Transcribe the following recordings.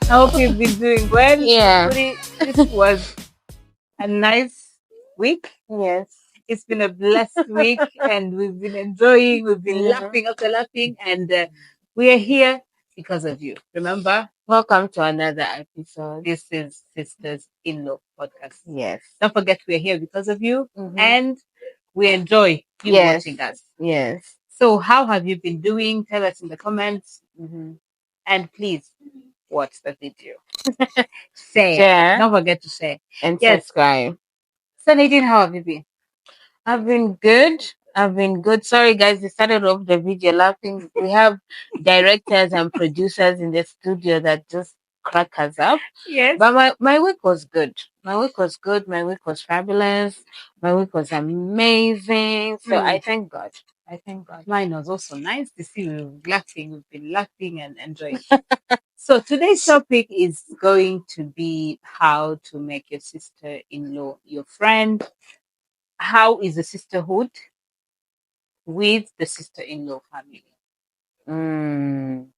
I hope you've been doing well. Yeah. Hopefully, this was a nice week. Yes. It's been a blessed week, and we've been enjoying, we've been Mhm. laughing after laughing, and we are here because of you. Remember, Welcome to another episode. this is Sisters in Law podcast. Yes. Don't forget, we're here because of you, Mhm. and we enjoy you Yes. watching us. Yes. So, how have you been doing? Tell us in the comments, Mhm. and please watch the video. Share. Share Don't forget to share. and Yes. subscribe. So, Nadine, how have you been? I've been good. I've been good. Sorry, guys, we started off the video laughing. We have directors and producers in the studio that just crack us up. Yes. But my week was good. My week was good. My week was fabulous. My week was amazing. So I thank God. I thank God. Mine was also nice to see you laughing. We've been laughing and enjoying. So today's topic is going to be how to make your sister-in-law your friend. How is the sisterhood with the sister-in-law family? Mm.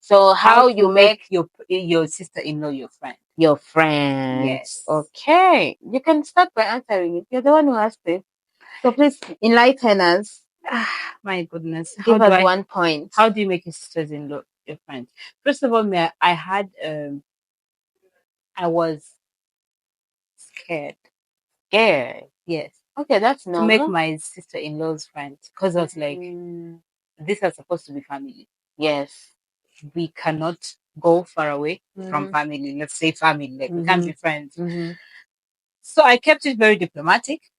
So How how to you make your sister-in-law your friend? your friends? Yes. Okay. You can start by answering it. You're the one who asked it. So please enlighten us. My goodness. Give us 1 point. How do you make your sisters-in-law your friend? First of all, I had I was scared. Scared. Yes. Okay, that's To make normal. my sister-in-law's friend, because I was like, these are supposed to be family. Yes. We cannot go far away from Mhm. family. Let's say family, like we can't be friends. Mhm. So I kept it very diplomatic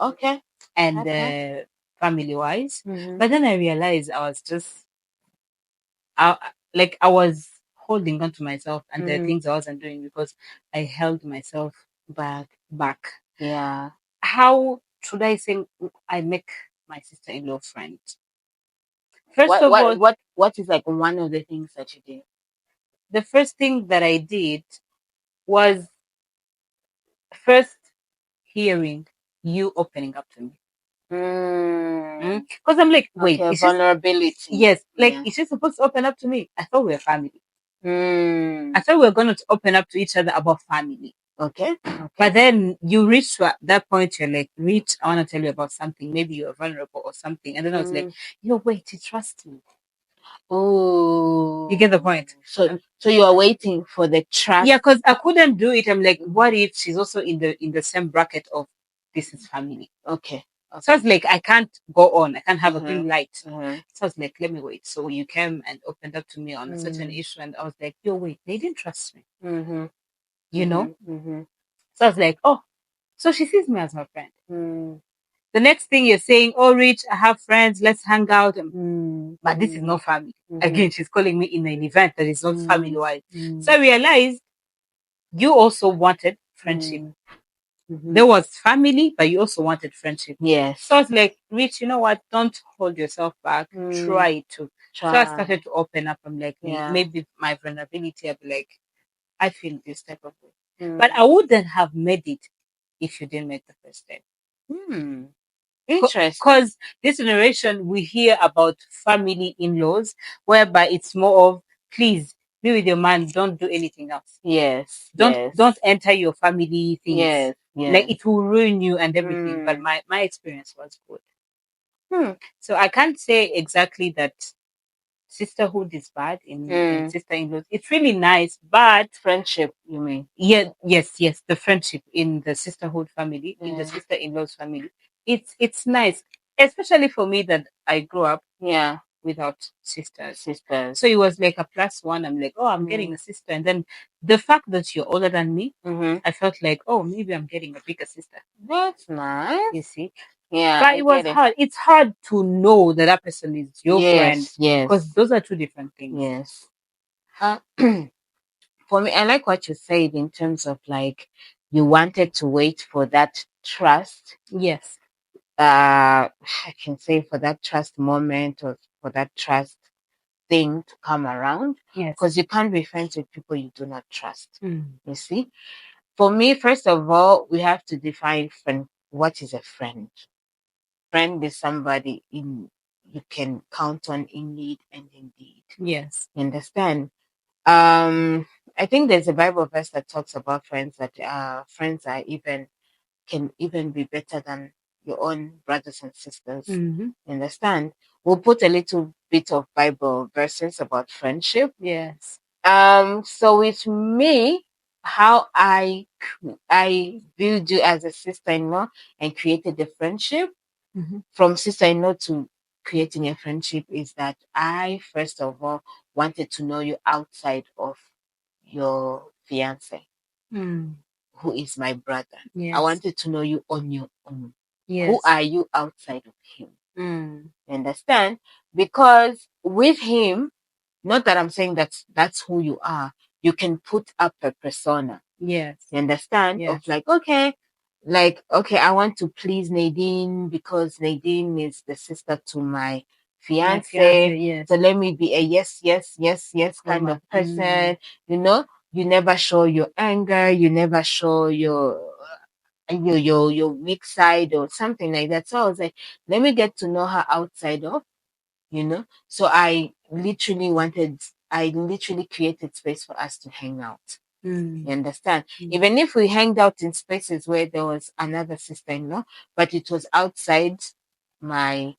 Okay. and Okay. family wise. Mhm. But then I realized I was just, I was holding on to myself and the things I wasn't doing because I held myself back. Yeah. How should I say I make my sister-in-law friend? First of all, What is like one of the things that you did? the first thing that I did was first hearing you opening up to me. Because I'm like, wait, Okay, is she, vulnerability. yes, like, Yeah. is she supposed to open up to me? I thought we were family. Mm. I thought we were going to open up to each other about family. Okay. But then you reach to that point, you're like, Rich, I want to tell you about something. Maybe you're vulnerable or something. And then I was like, wait, you trust me. Oh. You get the point? So you are waiting for the trust. Yeah, because I couldn't do it. I'm like, what if she's also in the same bracket of this is family? Okay. So I was like, I can't go on. I can't have a green light. So Mhm. I was like, let me wait. So you came and opened up to me on a certain issue, and I was like, wait, they didn't trust me. You know? So I was like, oh, so she sees me as my friend. The next thing you're saying, oh, Rich, I have friends, let's hang out. But this is not family. Again, she's calling me in an event that is not family wise. So I realized you also wanted friendship. There was family, but you also wanted friendship. Yes. So I was like, Rich, you know what? Don't hold yourself back. Try to. So I started to open up. I'm like, maybe my vulnerability, I'd be like, I feel this type of way. But I wouldn't have made it if you didn't make the first step. Interesting. Because this generation, we hear about family in-laws, whereby it's more of, please be with your man, don't do anything else. Yes. Don't enter your family things. Yes. Like it will ruin you and everything. But my experience was good. So I can't say exactly that sisterhood is bad in sister-in-laws. It's really nice, but friendship, you mean? Yeah, yes. The friendship in the sisterhood family, in the sister-in-laws family, it's nice, especially for me that I grew up without sisters. So it was like a plus one. I'm like, oh, I'm getting a sister, and then the fact that you're older than me, I felt like, oh, maybe I'm getting a bigger sister. That's nice. You see. Yeah, But it was hard. It's hard to know that that person is your friend. Yes. Because those are two different things. Yes. For me, I like what you said in terms of like you wanted to wait for that trust. Yes. I can say for that trust moment or for that trust thing to come around. Yes. Because you can't be friends with people you do not trust. You see? For me, first of all, we have to define friend. What is a friend? Friend is somebody you can count on in need and in deed. Yes. You understand? I think there's a Bible verse that talks about friends that friends are can even be better than your own brothers and sisters. Understand? We'll put a little bit of Bible verses about friendship. Yes. So with me, how I viewed you as a sister-in-law and created the friendship, from sister-in-law to creating a friendship, is that I first of all wanted to know you outside of your fiance, who is my brother. Yes. I wanted to know you on your own. Yes. Who are you outside of him? Understand? Because with him, not that I'm saying that's who you are, you can put up a persona. Yes. You understand? Yes. Of okay, I want to please Nadine because Nadine is the sister to my fiance. Yes. So let me be a yes kind of person. You know, you never show your anger, you never show your weak side or something like that. So I was like, let me get to know her outside of, So I literally created space for us to hang out. You understand? Even if we hanged out in spaces where there was another sister-in-law, but it was outside my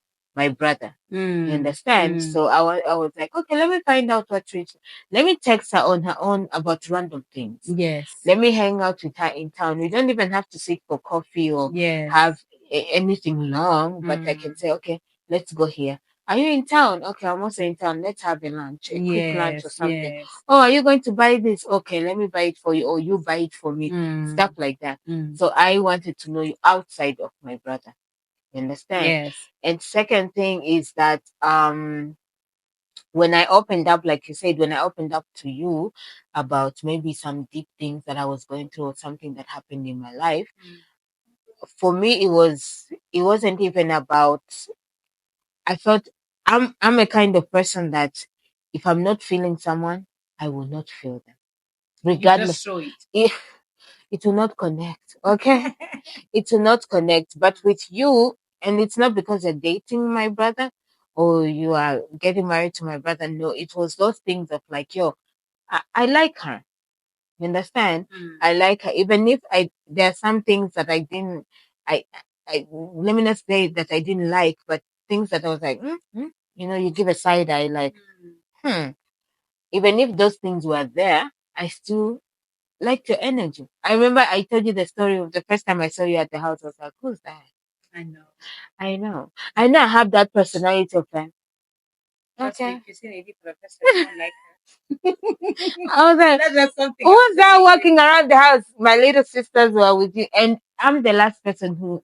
brother. You understand? So I was like, okay, let me find out let me text her on her own about random things. Yes. Let me hang out with her in town. We don't even have to sit for coffee or have anything long, but I can say, okay, let's go here. Are you in town? Okay, I'm also in town. Let's have a lunch, a quick lunch or something. Yes. Oh, are you going to buy this? Okay, let me buy it for you, or you buy it for me. Stuff like that. So I wanted to know you outside of my brother. You understand? Yes. And second thing is that when I opened up, like you said, when I opened up to you about maybe some deep things that I was going through or something that happened in my life, for me it wasn't even about. I felt I'm a kind of person that if I'm not feeling someone, I will not feel them. Regardless. You just show it. It will not connect. Okay? It will not connect. But with you, and it's not because you're dating my brother or you are getting married to my brother. No, it was those things of like, yo, I like her. You understand? I like her. Even if there are some things that I didn't, let me not say that I didn't like, but things that I was like, you give a side eye, like, even if those things were there, I still liked your energy. I remember I told you the story of the first time I saw you at the house. I was like, who's that? I know. I know. I know I have that personality of them. Okay. If you see a different person, you don't like her. I was like, That's something. who's that walking around the house? My little sisters were with you, and I'm the last sister who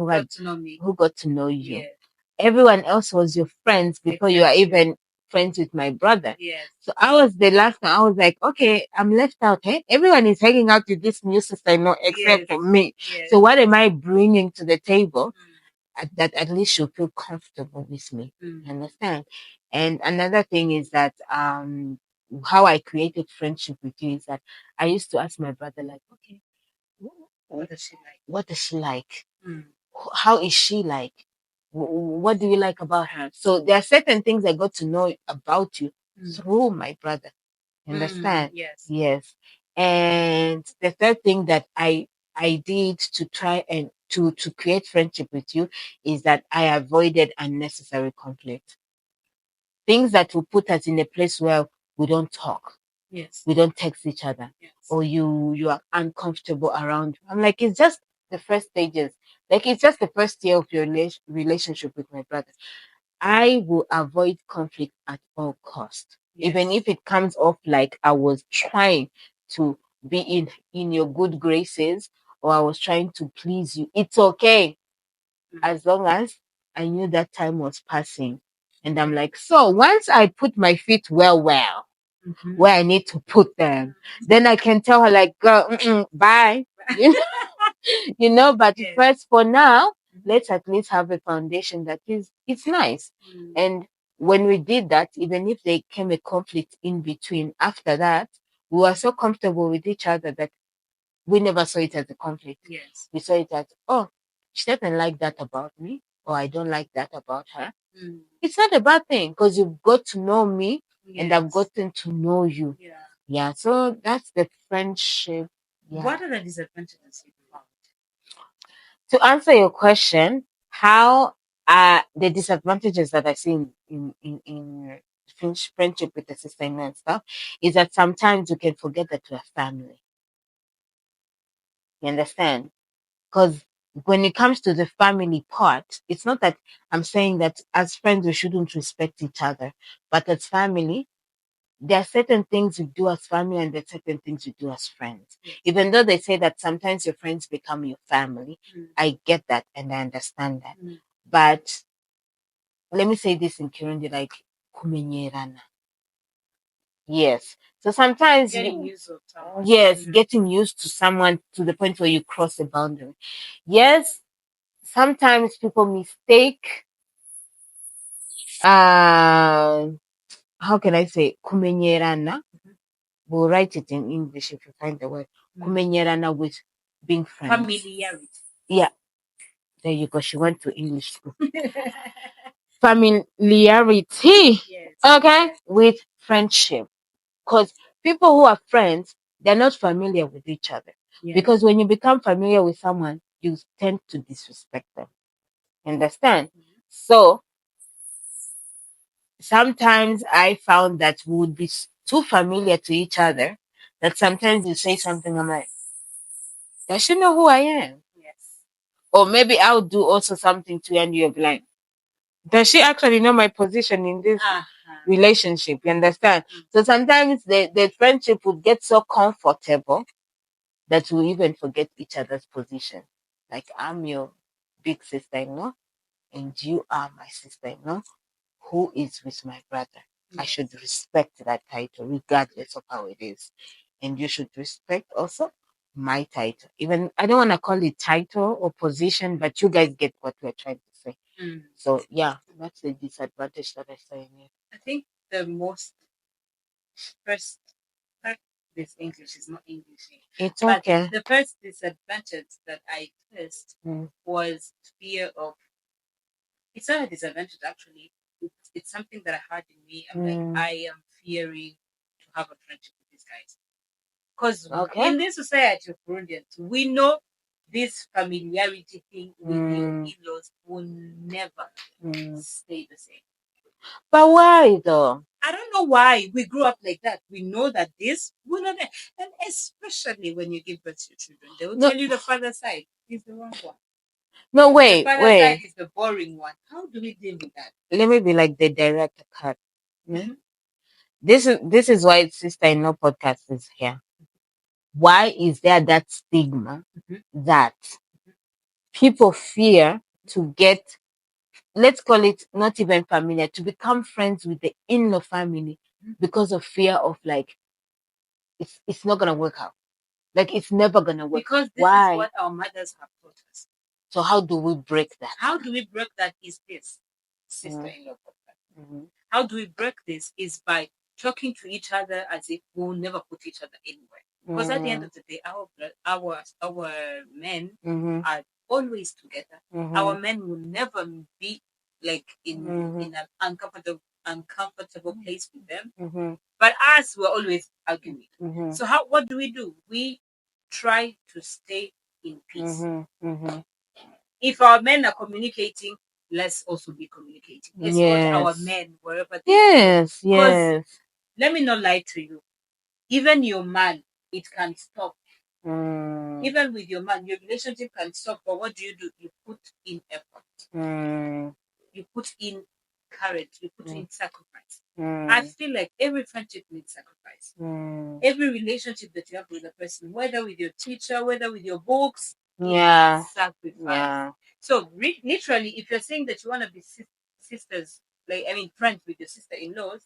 got to know me. who got to know you. Yes. Everyone else was your friends before you are even friends with my brother. Yes. So I was the last one. I was like, okay, I'm left out. Hey, everyone is hanging out with this new sister-in-law except for me. Yes. So what am I bringing to the table? That at least she'll feel comfortable with me. Understand? And another thing is that how I created friendship with you is that I used to ask my brother, like, okay, What does she like? what does she like? How is she like? What do you like about her? So there are certain things I got to know about you through my brother. Understand? Yes. Yes. And the third thing that I did to try and to create friendship with you is that I avoided unnecessary conflict. Things that will put us in a place where we don't talk. Yes. We don't text each other. Yes. Or you are uncomfortable around. I'm like, it's just the first stages. Like it's just the first year of your relationship with my brother. I will avoid conflict at all costs. Yes. Even if it comes off like I was trying to be in your good graces or I was trying to please you. It's okay. As long as I knew that time was passing. And I'm like, so once I put my feet well, where I need to put them, then I can tell her like, girl, bye. But yes. First for now, let's at least have a foundation that is, it's nice. And when we did that, even if there came a conflict in between after that, we were so comfortable with each other that we never saw it as a conflict. Yes. We saw it as, oh, she doesn't like that about me, or I don't like that about her. It's not a bad thing because you've got to know me and I've gotten to know you. Yeah. Yeah, so that's the friendship. Yeah. What are the disadvantages you found? To answer your question, how are the disadvantages that I see in friendship with the sister in law and stuff is that sometimes you can forget that we're family. You understand? Because when it comes to the family part, it's not that I'm saying that as friends we shouldn't respect each other, but as family, there are certain things you do as family and there are certain things you do as friends. Yes. Even though they say that sometimes your friends become your family, I get that and I understand that. But let me say this in Kirundi, like kumenyerana. Yes. So sometimes Getting used to someone. yes, getting used to someone to the point where you cross the boundary. Yes, sometimes people mistake how can I say kumenyerana? We'll write it in English if you find the word. Kumenyerana with being friends. Familiarity. Yeah. There you go. She went to English school. Familiarity. Yes. Okay. With friendship. Because people who are friends, they're not familiar with each other. Yes. Because when you become familiar with someone, you tend to disrespect them. Understand? So sometimes I found that we would be too familiar to each other that sometimes you say something, I'm like, does she know who I am? Yes. Or maybe I'll do also something to you and you're like, does she actually know my position in this relationship? You understand? So sometimes the friendship would get so comfortable that we even forget each other's position. Like I'm your big sister-in-law and you are my sister-in-law who is with my brother. I should respect that title regardless of how it is. And you should respect also my title. Even I don't want to call it title or position, but you guys get what we're trying to say. So yeah, that's the disadvantage that I saw in it. I think the most first this English is not English. It's but okay. the first disadvantage that I faced was fear of. It's not a disadvantage actually. It's something that I had in me. I'm like, I am fearing to have a friendship with these guys. Because in this society of Burundians, we know this familiarity thing with your in-laws will never stay the same. But why though? I don't know why we grew up like that. We know that this will not, and especially when you give birth to your children, they will tell you the father side is the wrong one. No, wait, The father side is the boring one. How do we deal with that? Let me be like the director cut. This is why sister-in-law podcast is here. Why is there that stigma that people fear to get, let's call it not even familiar, to become friends with the in-law family because of fear of like it's not gonna work out. Like it's never gonna work. Because this is what our mothers have taught us. So how do we break that? How do we break that is this sister-in-law podcast. How do we break this is by talking to each other as if we'll never put each other anywhere. Because at the end of the day, our men are always together. Our men will never be like in an uncomfortable place with them. But us, we're always arguing. So what do? We try to stay in peace. If our men are communicating, let's also be communicating. Escort our men wherever they go. Yes. Let me not lie to you. Even your man, it can stop. Even with your man, your relationship can stop. But what do? You put in effort. You put in courage. You put in sacrifice. I feel like every friendship needs sacrifice. Every relationship that you have with a person, whether with your teacher, whether with your books, sacrifice. So literally, if you're saying that you want to be sisters, friends with your sister-in-laws,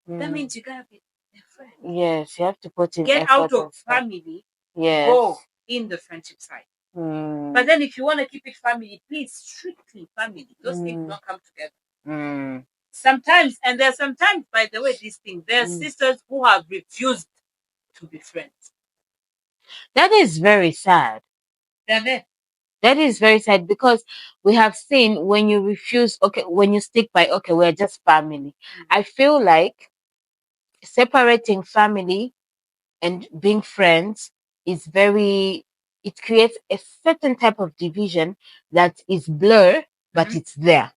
that means you gotta be their friend. Yes, you have to put in get out of family. Yes. Go in the friendship side. But then if you want to keep it family, please strictly family. Those things don't come together. Sometimes, and there's sometimes, by the way, these things, there are sisters who have refused to be friends. That is very sad. That is very sad because we have seen when you refuse, when you stick by, we're just family. I feel like separating family and being friends is it creates a certain type of division that is blur, but it's there.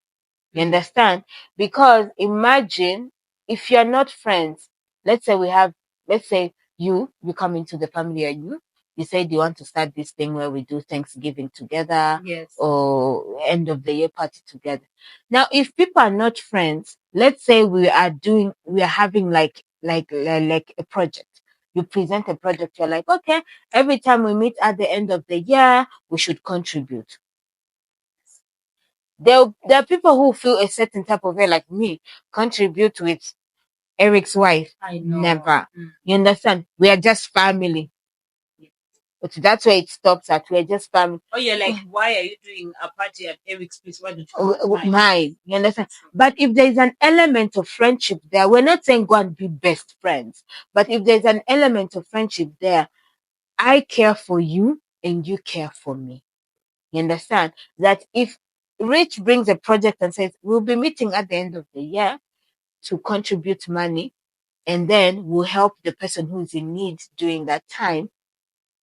You understand? Because imagine if you're not friends, let's say you come into the family and you said you want to start this thing where we do Thanksgiving together, Yes. or end of the year party together. Now, if people are not friends, let's say we are having like a project. You present a project, you're like, okay, every time we meet at the end of the year, we should contribute. There are people who feel a certain type of way, like me, contribute with Eric's wife. I know. Never. You understand? We are just family. But that's where it stops at. We're just family. Oh, you're like, why are you doing a party at Eric's place? Why don't you do mine? You understand? But if there's an element of friendship there, we're not saying go and be best friends. But if there's an element of friendship there, I care for you and you care for me. You understand? That if Rich brings a project and says, we'll be meeting at the end of the year to contribute money, and then we'll help the person who's in need during that time,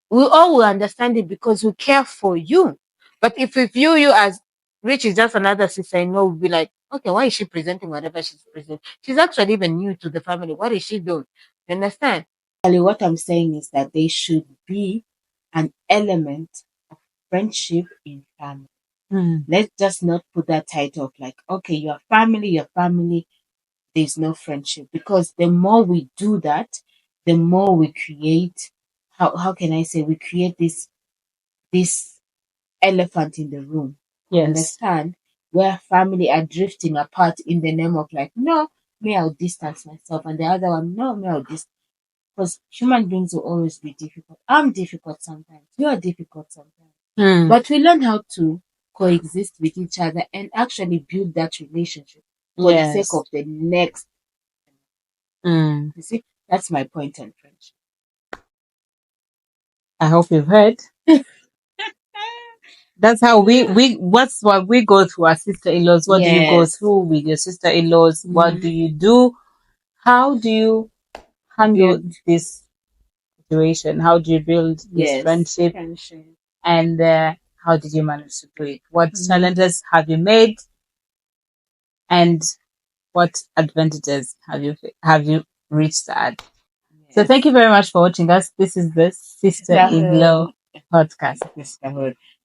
we all will understand it because we care for you. But if we view you as Rich is just another sister, we'll be like, okay, why is she presenting whatever she's presenting? She's actually even new to the family. What is she doing? You understand? What I'm saying is that there should be an element of friendship in family. Let's just not put that title of like, okay, your family, there's no friendship. Because the more we do that, the more we create, how can I say, we create this elephant in the room. Yes. Understand? Where family are drifting apart in the name of like, no, me, I'll distance myself. And the other one, no, me, I'll distance. Because human beings will always be difficult. I'm difficult sometimes. You are difficult sometimes. But we learn how to coexist with each other and actually build that relationship for the sake of the next. You see, that's my point on friendship. I hope you've heard. That's how what's what we go through as sister-in-laws. What do you go through with your sister-in-laws? What do you do? How do you handle this situation? How do you build this friendship? And how did you manage to do it? What challenges have you made? And what advantages have you reached at? So thank you very much for watching us. This is the Sister-in-law podcast.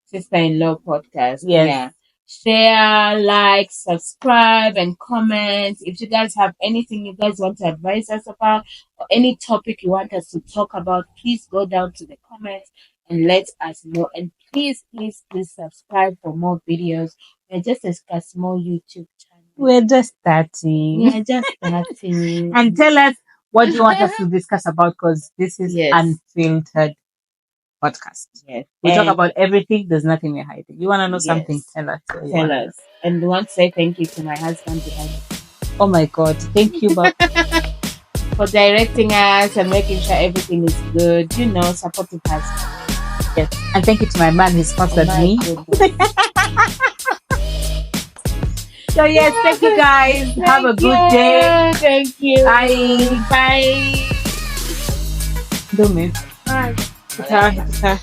Sister-in-law podcast. Yes. Yeah. Share, like, subscribe, and comment. If you guys have anything you guys want to advise us about, or any topic you want us to talk about, please go down to the comments and let us know. And please subscribe for more videos. We're just a small YouTube channel. We're just starting. And tell us what you want us to discuss about, because this is unfiltered podcast. Yes. We talk about everything. There's nothing we're hiding. You want to know something? Tell us. Tell us. And we want to say thank you to my husband behind me. Oh my God. Thank you, Bob. For directing us and making sure everything is good. Supportive husband. Yes. And thank you to my man who sponsored me. So yes, thank you guys. Have a good day. Thank you. Bye. Bye. Do me. Bye. Guitar.